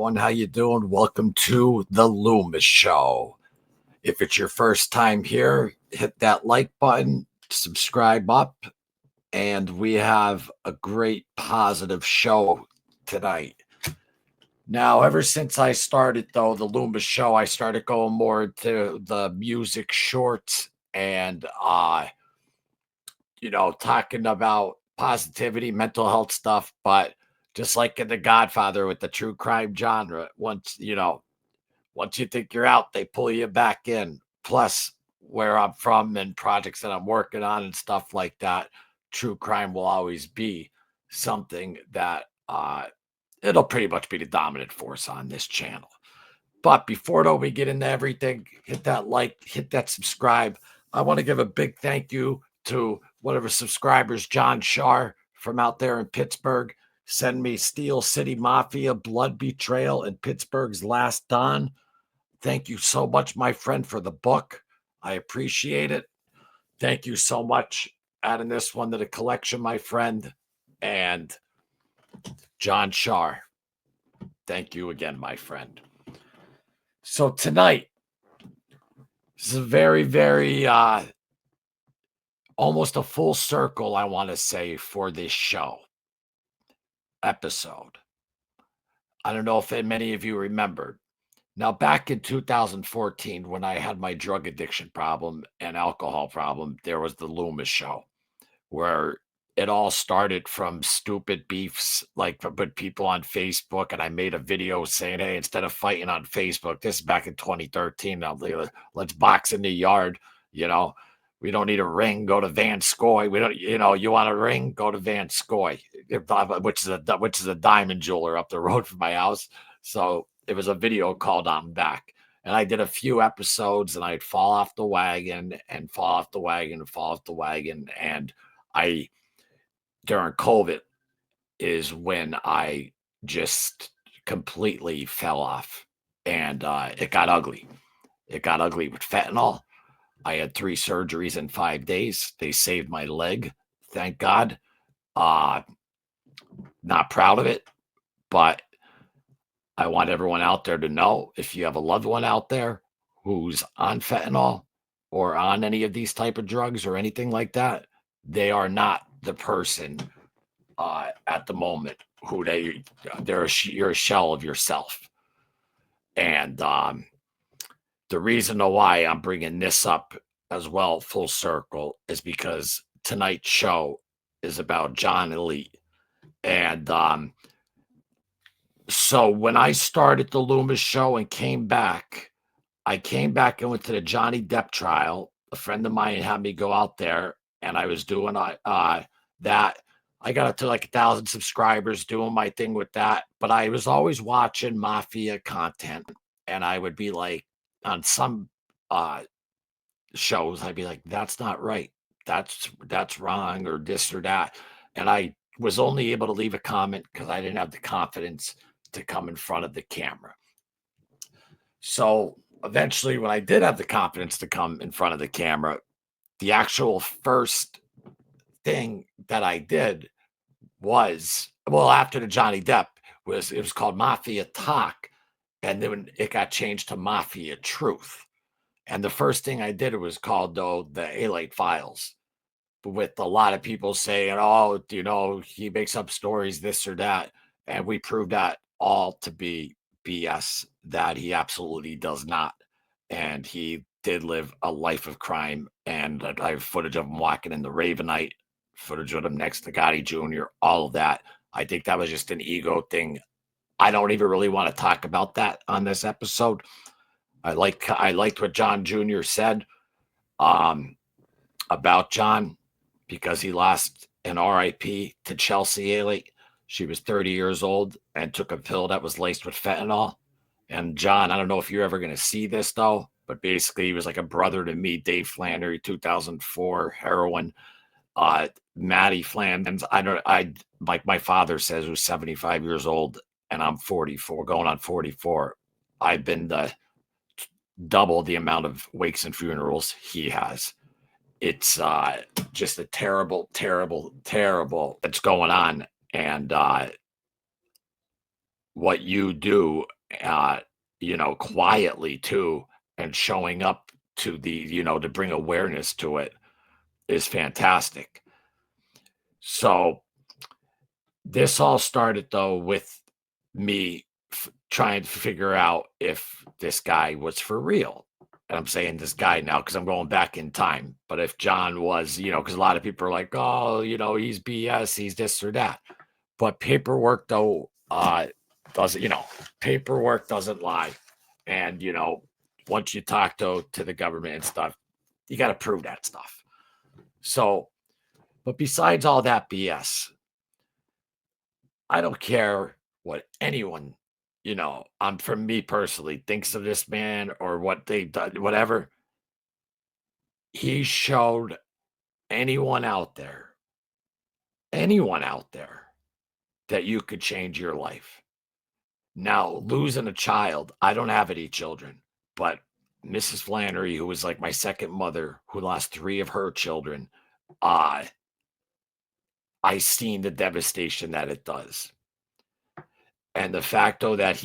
everyone. How you doing? Welcome to the Loomis Show. If it's your first time here, hit that like button, subscribe up, and we have a great positive show tonight. Now, ever since I started, though, the Loomis Show, I started going more into the music shorts and, talking about positivity, mental health stuff, but just like in The Godfather with the true crime genre, once you think you're out, they pull you back in. Plus, where I'm from and projects that I'm working on and stuff like that, true crime will always be something that it'll pretty much be the dominant force on this channel. But before though we get into everything, hit that like, hit that subscribe. I want to give a big thank you to one of our subscribers, John Shar from out there in Pittsburgh. Send me Steel City Mafia, Blood Betrayal, and Pittsburgh's Last Don. Thank you so much, my friend, for the book. I appreciate it. Thank you so much. Adding this one to the collection, my friend. And John Shar, thank you again, my friend. So tonight, this is a very, very, almost a full circle, I want to say, for this show episode. I don't know if many of you remembered. Now, back in 2014, when I had my drug addiction problem and alcohol problem, there was the Loomis Show, where it all started from stupid beefs, like with people on Facebook. And I made a video saying, hey, instead of fighting on Facebook, this is back in 2013, let's box in the yard. We don't need a ring. Go to Van Scoy. We don't, you want a ring? Go to Van Scoy, which is a diamond jeweler up the road from my house. So it was a video called I'm Back. And I did a few episodes and I'd fall off the wagon and fall off the wagon and fall off the wagon. And during COVID is when I just completely fell off and it got ugly. It got ugly with fentanyl. I had 3 surgeries in 5 days. They saved my leg. Thank God. Not proud of it, but I want everyone out there to know, if you have a loved one out there who's on fentanyl or on any of these type of drugs or anything like that, they are not the person at the moment who you're a shell of yourself. And the reason why I'm bringing this up as well, full circle, is because tonight's show is about John Alite. And so when I started the Loomis Show and came back, I came back and went to the Johnny Depp trial. A friend of mine had me go out there, and I was doing that. I got up to like 1,000 subscribers doing my thing with that. But I was always watching mafia content, and I would be like, on some shows, I'd be like, that's not right. That's wrong, or this or that. And I was only able to leave a comment because I didn't have the confidence to come in front of the camera. So eventually, when I did have the confidence to come in front of the camera, the actual first thing that I did was, well, after the Johnny Depp, it was called Mafia Talk, and then it got changed to Mafia Truth. And the first thing I did was called, though, the Alite Files, with a lot of people saying, oh, he makes up stories, this or that. And we proved that all to be BS, that he absolutely does not. And he did live a life of crime. And I have footage of him walking in the Ravenite, footage of him next to Gotti Jr., all of that. I think that was just an ego thing. I don't even really want to talk about that on this episode. I liked what John Jr. said about John, because he lost an RIP to Chelsea Alite. She was 30 years old and took a pill that was laced with fentanyl. And John, I don't know if you're ever going to see this, though, but basically he was like a brother to me. Dave Flannery, 2004, heroin. Maddie Flanders, like my father says, who's 75 years old, and I'm 44, going on 44. I've been double the amount of wakes and funerals he has. It's just a terrible, terrible, terrible that's going on. And what you do uh, quietly too, and showing up to to bring awareness to it is fantastic. So this all started though with me trying to figure out if this guy was for real. And I'm saying this guy now because I'm going back in time. But if John was, because a lot of people are like, oh, he's BS, he's this or that. But paperwork though doesn't, paperwork doesn't lie. And once you talk to the government and stuff, you got to prove that stuff. So, but besides all that BS, I don't care what anyone, from me personally, thinks of this man or what they done, whatever. He showed anyone out there, anyone out there, that you could change your life. Now, losing a child, I don't have any children, but Mrs. Flannery, who was like my second mother, who lost three of her children, uh, I seen the devastation that it does. And the fact though that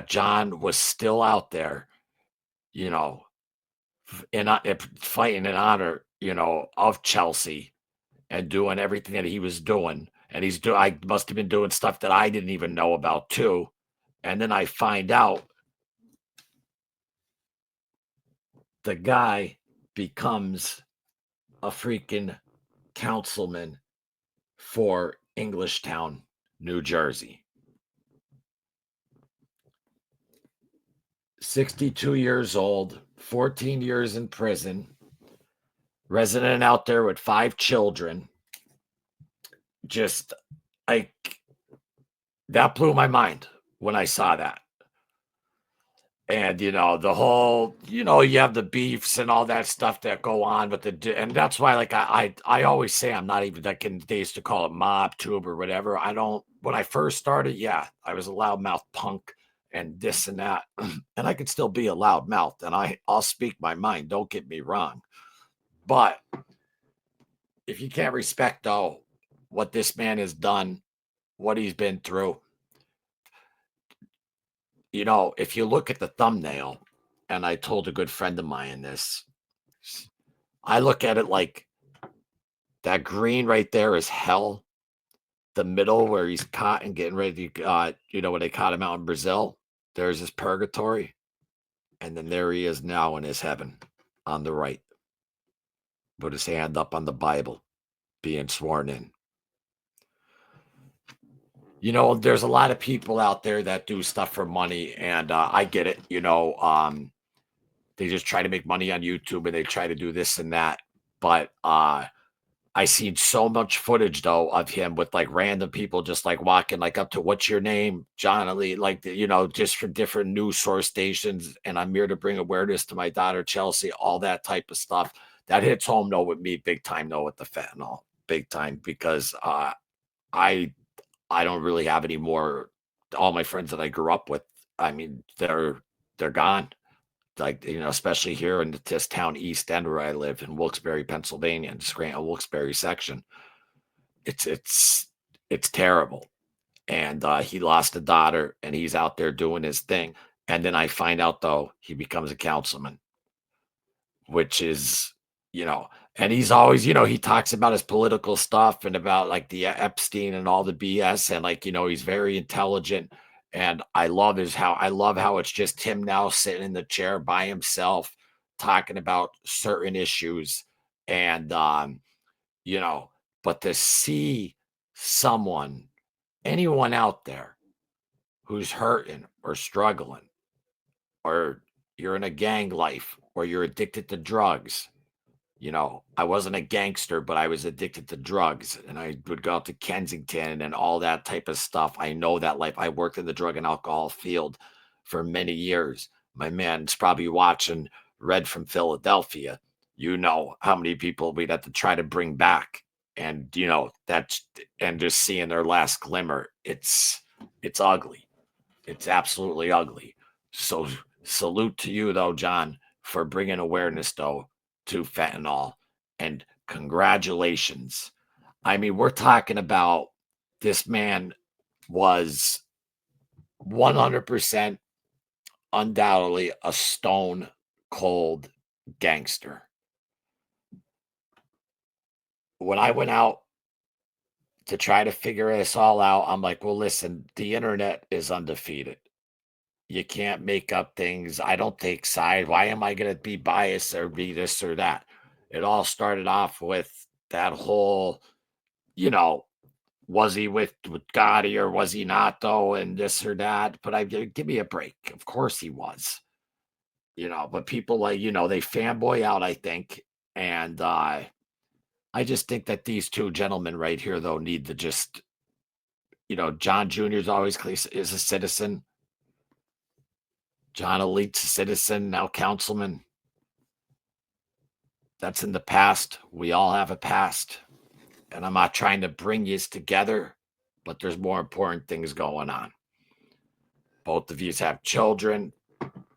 John was still out there, you know, fighting in honor, of Chelsea and doing everything that he was doing. And I must have been doing stuff that I didn't even know about too. And then I find out the guy becomes a freaking councilman for Englishtown, New Jersey. 62 years old, 14 years in prison, resident out there with 5 children. Just like that blew my mind when I saw that. And the whole, you have the beefs and all that stuff that go on with and that's why like I always say I'm not even like in the days to call it mob tube or whatever. I don't when I first started, yeah, I was a loudmouth punk and this and that. And I could still be a loudmouth and I'll speak my mind, don't get me wrong. But if you can't respect though what this man has done, what he's been through, if you look at the thumbnail, and I told a good friend of mine this, I look at it like that green right there is hell. The middle where he's caught and getting ready to, when they caught him out in Brazil, there's his purgatory. And then there he is now in his heaven on the right, with his hand up on the Bible, being sworn in. There's a lot of people out there that do stuff for money, and I get it. They just try to make money on YouTube and they try to do this and that. But I seen so much footage though of him with like random people just like walking like up to what's your name, John Ali, like just from different news source stations. And I'm here to bring awareness to my daughter Chelsea, all that type of stuff. That hits home though with me big time though with the fentanyl, big time, because I I don't really have any more. All my friends that I grew up with, I mean, they're gone. Like, especially here in this town, East End, where I live in Wilkes-Barre, Pennsylvania, in Scranton, Wilkes-Barre section. It's terrible. And he lost a daughter, and he's out there doing his thing. And then I find out though he becomes a councilman, which is, and he's always, he talks about his political stuff and about like the Epstein and all the BS. And like, he's very intelligent. And I love how it's just him now sitting in the chair by himself talking about certain issues. And, you know, but to see someone, anyone out there who's hurting or struggling, or you're in a gang life, or you're addicted to drugs. I wasn't a gangster, but I was addicted to drugs and I would go out to Kensington and all that type of stuff. I know that life. I worked in the drug and alcohol field for many years. My man's probably watching Red from Philadelphia. You know how many people we'd have to try to bring back. And and just seeing their last glimmer, it's ugly. It's absolutely ugly. So salute to you though, John, for bringing awareness though to fentanyl, and congratulations. I mean, we're talking about this man was 100%. undoubtedly a stone cold gangster. When I went out to try to figure this all out, I'm like, well, listen, the internet is undefeated. You can't make up things. I don't take side. Why am I going to be biased or be this or that? It all started off with that whole, you know, was he with Gotti or was he not though, and this or that. But give me a break. Of course he was, but people like, they fanboy out, I think. And I just think that these two gentlemen right here, though, need to just, John Jr. is a citizen. John Elite's a citizen, now councilman. That's in the past. We all have a past. And I'm not trying to bring yous together, but there's more important things going on. Both of yous have children,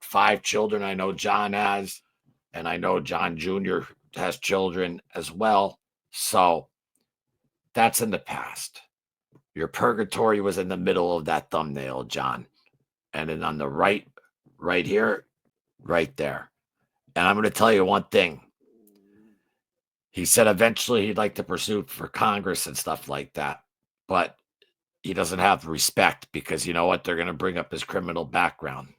5 children. I know John has, and I know John Jr. has children as well. So that's in the past. Your purgatory was in the middle of that thumbnail, John. And then on the right here, right there. And I'm going to tell you one thing. He said eventually he'd like to pursue for Congress and stuff like that. But he doesn't have respect because you know what? They're going to bring up his criminal background.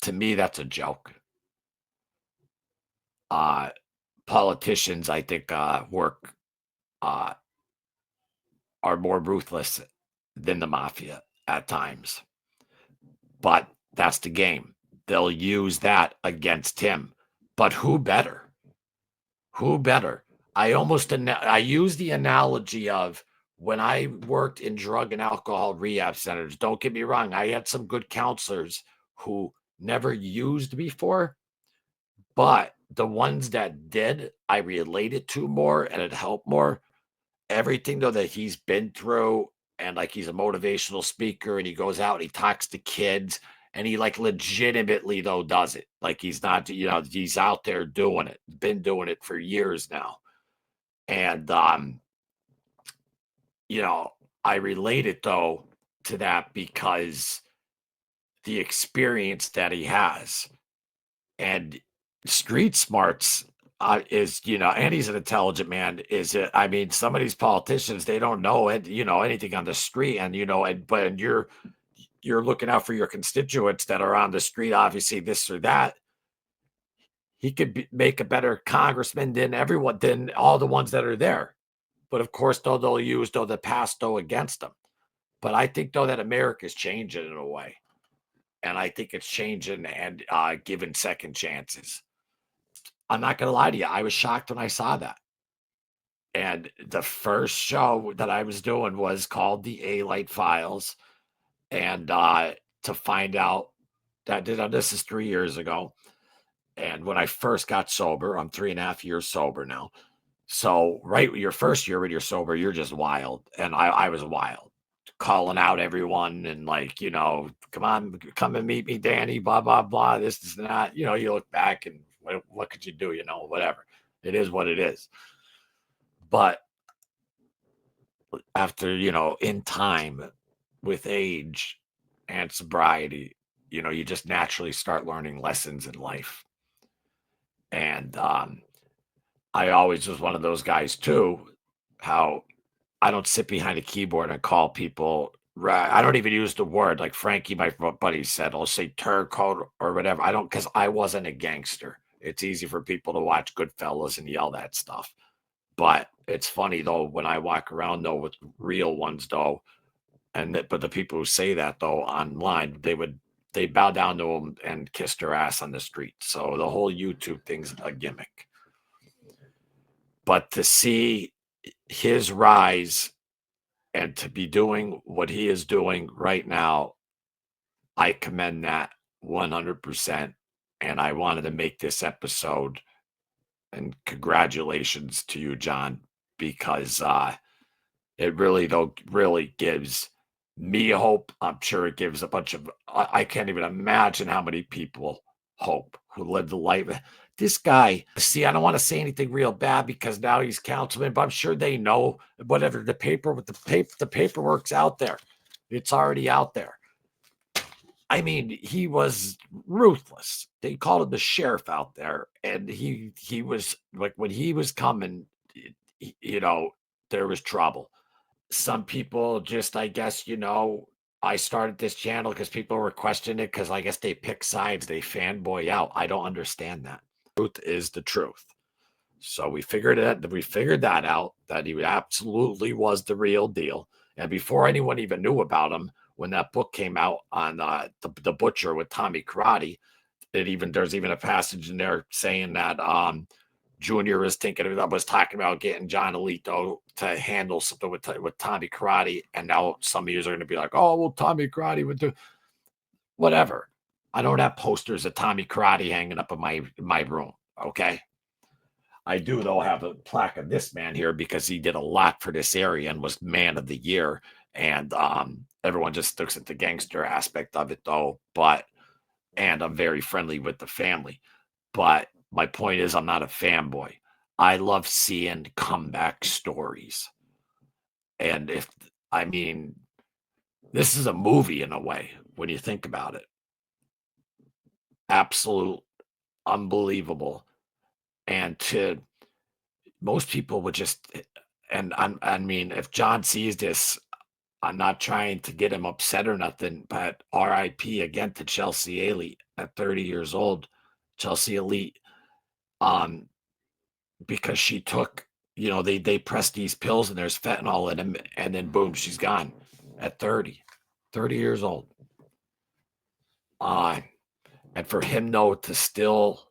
To me, that's a joke. Politicians, I think, work uh, are more ruthless than the mafia at times. But that's the game. They'll use that against him. But who better? Who better? I use the analogy of when I worked in drug and alcohol rehab centers. Don't get me wrong. I had some good counselors who never used before, but the ones that did, I related to more and it helped more. Everything though that he's been through, and like he's a motivational speaker and he goes out and he talks to kids and he like legitimately though does it. Like he's not, he's out there doing it, been doing it for years now. And you know, I relate it though to that because the experience that he has and street smarts is, and he's an intelligent man. I mean, some of these politicians, they don't know it, anything on the street, and but you're looking out for your constituents that are on the street, obviously this or that. He could make a better congressman than all the ones that are there. But of course, though, they'll use the past though against them. But I think though that America's changing in a way, and I think it's changing and giving second chances. I'm not gonna lie to you, I was shocked when I saw that. And the first show that I was doing was called the Alite Files, and to find out that this is 3 years ago. And when I first got sober, I'm 3.5 years sober now. So, right, your first year when you're sober, you're just wild. And I was wild, calling out everyone and like, come on, come and meet me, Danny, blah, blah, blah, this is not, you look back and what could you do? Whatever. It is what it is. But after, in time with age and sobriety, you just naturally start learning lessons in life. And I always was one of those guys too, how I don't sit behind a keyboard and call people. I don't even use the word like Frankie, my buddy said. I'll say turncoat or whatever. I don't because I wasn't a gangster. It's easy for people to watch Goodfellas and yell that stuff. But it's funny though when I walk around though with real ones though, but the people who say that though online, they bow down to them and kiss their ass on the street. So the whole YouTube thing's a gimmick. But to see his rise and to be doing what he is doing right now, I commend that 100%. And I wanted to make this episode and congratulations to you, John, because it really gives me hope. I'm sure it gives a bunch of, I can't even imagine how many people hope who live the life. This guy, see, I don't want to say anything real bad because now he's councilman, but I'm sure they know whatever the paperwork's out there. It's already out there. I mean, he was ruthless. They called him the sheriff out there, and he was like when he was coming, you know, there was trouble. Some people just, I guess, I started this channel because people were questioning it because I guess they pick sides, they fanboy out. I don't understand that. Truth is the truth. So we figured that out, that he absolutely was the real deal. And before anyone even knew about him, when that book came out on the Butcher with Tommy Karate, there's even a passage in there saying that Junior was talking about getting John Alito to handle something with Tommy Karate, and now some of you are going to be like, "Oh, well, Tommy Karate would do whatever." I don't have posters of Tommy Karate hanging up in my room. Okay, I do though have a plaque of this man here because he did a lot for this area and was man of the year. And everyone just looks at the gangster aspect of it though. And I'm very friendly with the family. But my point is, I'm not a fanboy. I love seeing comeback stories. And I mean, this is a movie in a way when you think about it. Absolute, unbelievable. And to most people would just, and I mean, if John sees this, I'm not trying to get him upset or nothing, but RIP again to Chelsea Elite at 30 years old. Chelsea Elite, um, because she took, they press these pills and there's fentanyl in them, and then boom, she's gone at 30 years old. Uh, and for him, though, to still,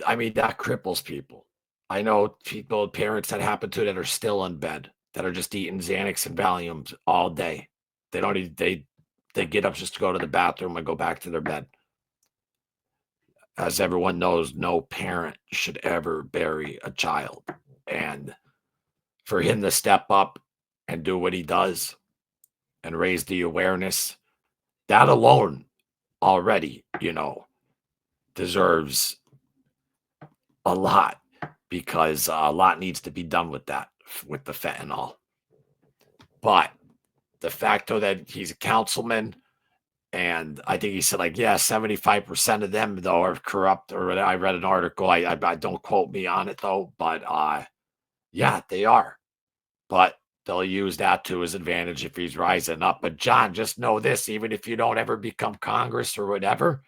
I mean, that cripples people. I know people, parents that happen to that are still in bed, that are just eating Xanax and Valiums all day. They don't even, they get up just to go to the bathroom and go back to their bed. As everyone knows, no parent should ever bury a child. And for him to step up and do what he does and raise the awareness, that alone already, deserves a lot, because a lot needs to be done with that, with the fentanyl. But the fact, though, that he's a councilman, and I think he said, like, yeah, 75% of them, though, are corrupt, or I read an article. I don't quote me on it, though, but yeah, they are. But they'll use that to his advantage if he's rising up. But John, just know this: even if you don't ever become Congress or whatever,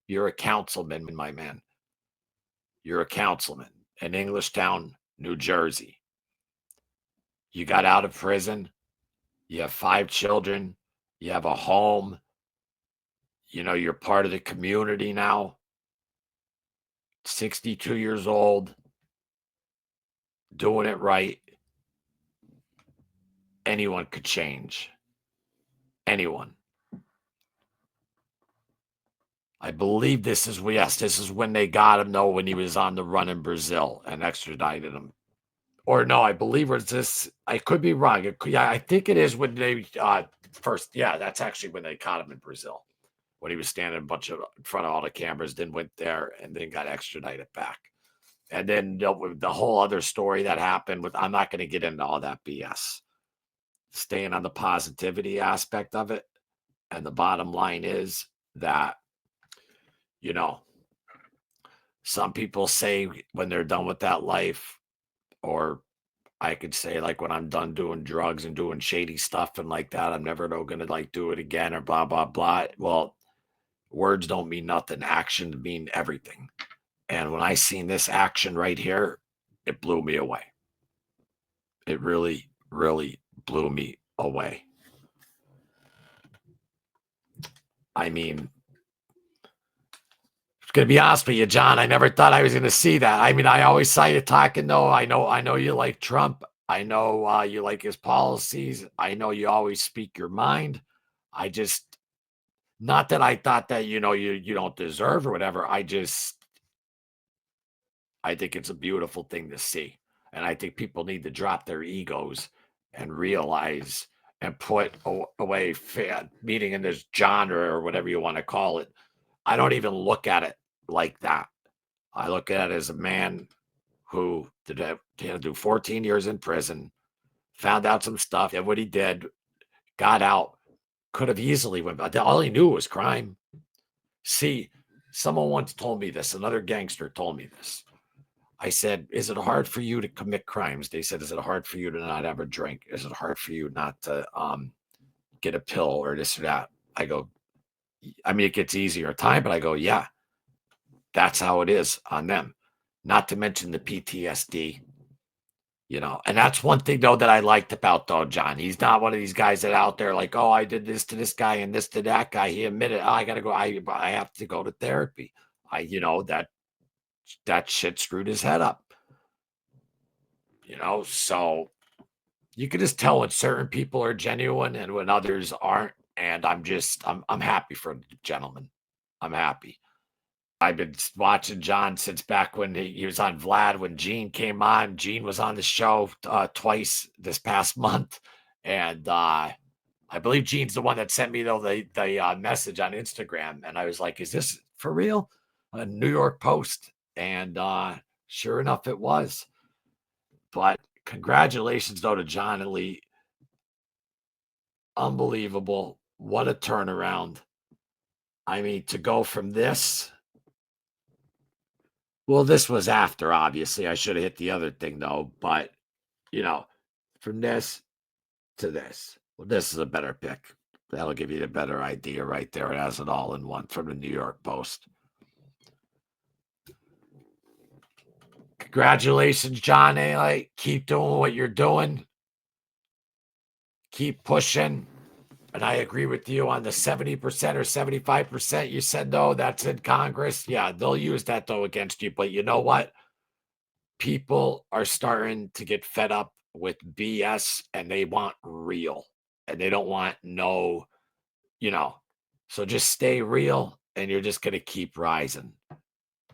you're a councilman, my man. You're a councilman in Englishtown, New Jersey. You got out of prison. You have 5 children. You have a home. You're part of the community now. 62 years old, doing it right. Anyone could change. Anyone. I believe this is when they got him, though, when he was on the run in Brazil and extradited him. Or no, I believe it's this. I could be wrong. Yeah, I think it is when they first. Yeah, that's actually when they caught him in Brazil, when he was standing in front of all the cameras, then went there and then got extradited back. And then the whole other story that happened with, I'm not going to get into all that BS. Staying on the positivity aspect of it. And the bottom line is that, you know, some people say when they're done with that life, or I could say, like, when I'm done doing drugs and doing shady stuff and like that, I'm never going to like do it again or blah, blah, blah. Well, words don't mean nothing. Actions mean everything. And when I seen this action right here, it blew me away. It really, really blew me away. I mean, gonna be honest with you, John, I never thought I was gonna see that. I mean, I always saw you talking though. I know you like Trump. I know you like his policies. I know you always speak your mind. I just, not that I thought that, you don't deserve or whatever. I think it's a beautiful thing to see. And I think people need to drop their egos and realize and put away meaning in this genre or whatever you want to call it. I don't even look at it like that. I look at it as a man who had to do 14 years in prison, found out some stuff, did what he did, got out, could have easily went, but all he knew was crime. See, someone once told me this, another gangster told me this. I said, "Is it hard for you to commit crimes?" They said, "Is it hard for you to not have a drink? Is it hard for you not to get a pill or this or that?" I go, I mean, it gets easier at time, but I go, yeah, that's how it is on them. Not to mention the PTSD, and that's one thing though that I liked about though John. He's not one of these guys that out there like, oh, I did this to this guy and this to that guy. He admitted, oh, I gotta go, I have to go to therapy. That shit screwed his head up, so you can just tell when certain people are genuine and when others aren't. And I'm happy for the gentleman. I'm happy. I've been watching John since back when he was on Vlad, when Gene came on. Gene was on the show twice this past month. And I believe Gene's the one that sent me though the message on Instagram. And I was like, is this for real? A New York Post. And sure enough, it was. But congratulations though to John and Lee. Unbelievable. What a turnaround. I mean, to go from this. Well, this was after, obviously. I should have hit the other thing though, but you know, from this to this. Well, this is a better pick. That'll give you a better idea right there. It has it all in one from the New York Post. Congratulations, John Alite. Keep doing what you're doing. Keep pushing. And I agree with you on the 70% or 75% you said, though, that's in Congress. Yeah, they'll use that, though, against you. But you know what? People are starting to get fed up with BS and they want real. And they don't want so just stay real and you're just going to keep rising.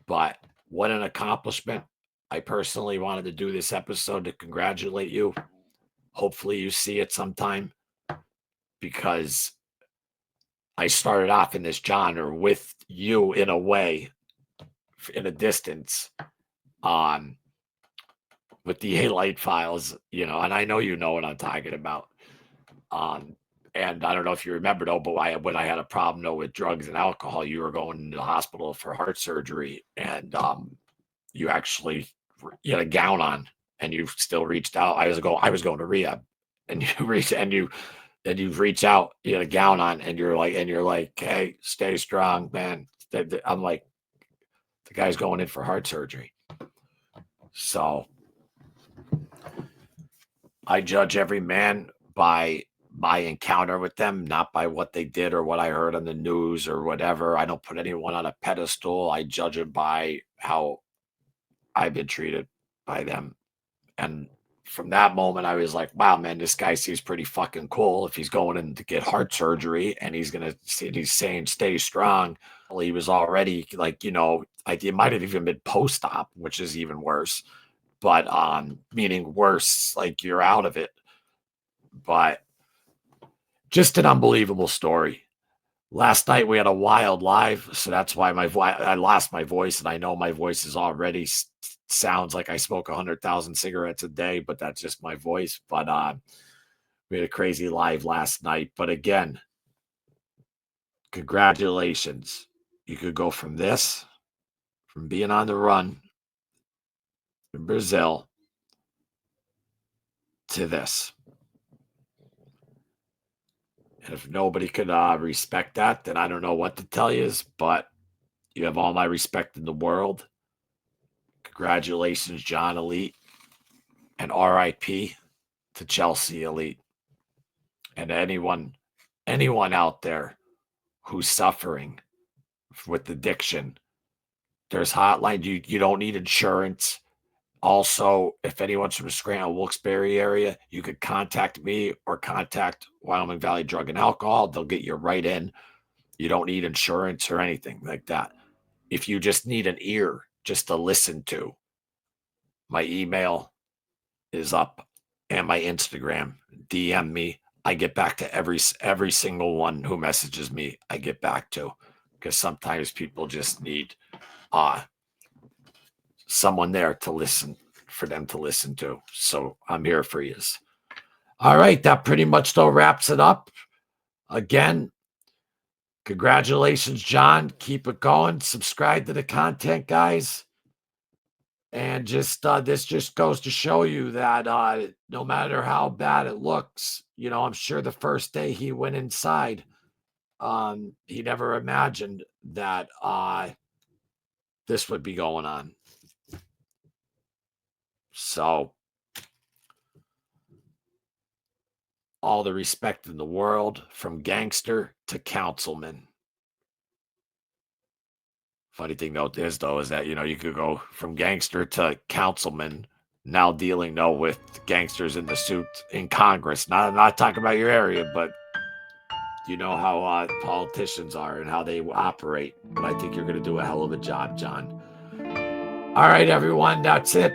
But what an accomplishment. I personally wanted to do this episode to congratulate you. Hopefully you see it sometime because I started off in this genre with you in a way, in a distance, with the Alite files, and I know you know what I'm talking about. And I don't know if you remember though, but when I had a problem though with drugs and alcohol, you were going to the hospital for heart surgery, and you actually had a gown on, and you still reached out. I was going to rehab, and you reach and you reach out, you had a gown on, and you're like, hey, stay strong, man. I'm like, the guy's going in for heart surgery. So I judge every man by my encounter with them, not by what they did or what I heard on the news or whatever. I don't put anyone on a pedestal. I judge it by how I've been treated by them. And from that moment, I was like, wow, man, this guy seems pretty fucking cool. If he's going in to get heart surgery and he's saying stay strong. Well, he was already like, it might have even been post-op, which is even worse. But meaning worse, like you're out of it. But just an unbelievable story. Last night we had a wild live, so that's why I lost my voice, and I know my voice is already sounds like I smoke 100,000 cigarettes a day, but that's just my voice. But we had a crazy live last night. But again, congratulations. You could go from being on the run in Brazil to this. And if nobody could respect that, then I don't know what to tell you, but you have all my respect in the world. Congratulations, John Alite, and RIP to Chelsea Alite. And anyone out there who's suffering with addiction, there's hotline. You don't need insurance. Also, if anyone's from the Scranton Wilkes-Barre area, you could contact me or contact Wyoming Valley Drug and Alcohol. They'll get you right in. You don't need insurance or anything like that. If you just need an ear just to listen to, my email is up and my Instagram. DM me. I get back to every single one who messages me. I get back to, because sometimes people just need someone there to listen, for them to listen to. So I'm here for you. All right, that pretty much though wraps it up. Again, congratulations, John. Keep it going. Subscribe to the content, guys. And just this just goes to show you that no matter how bad it looks, I'm sure the first day he went inside, he never imagined that this would be going on. So all the respect in the world, from Gangster to Councilman. Funny thing though is that you could go from Gangster to Councilman, now dealing with gangsters in the suit in Congress. Not talking about your area, but you know how politicians are and how they operate. But I think you're going to do a hell of a job, John. All right, everyone, that's it.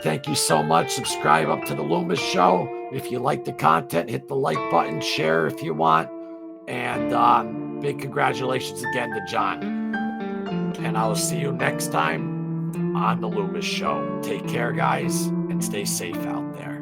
Thank you so much. Subscribe up to the Loomis Show. If you like the content, hit the like button, share if you want. And big congratulations again to John. And I will see you next time on the Loomis Show. Take care, guys, and stay safe out there.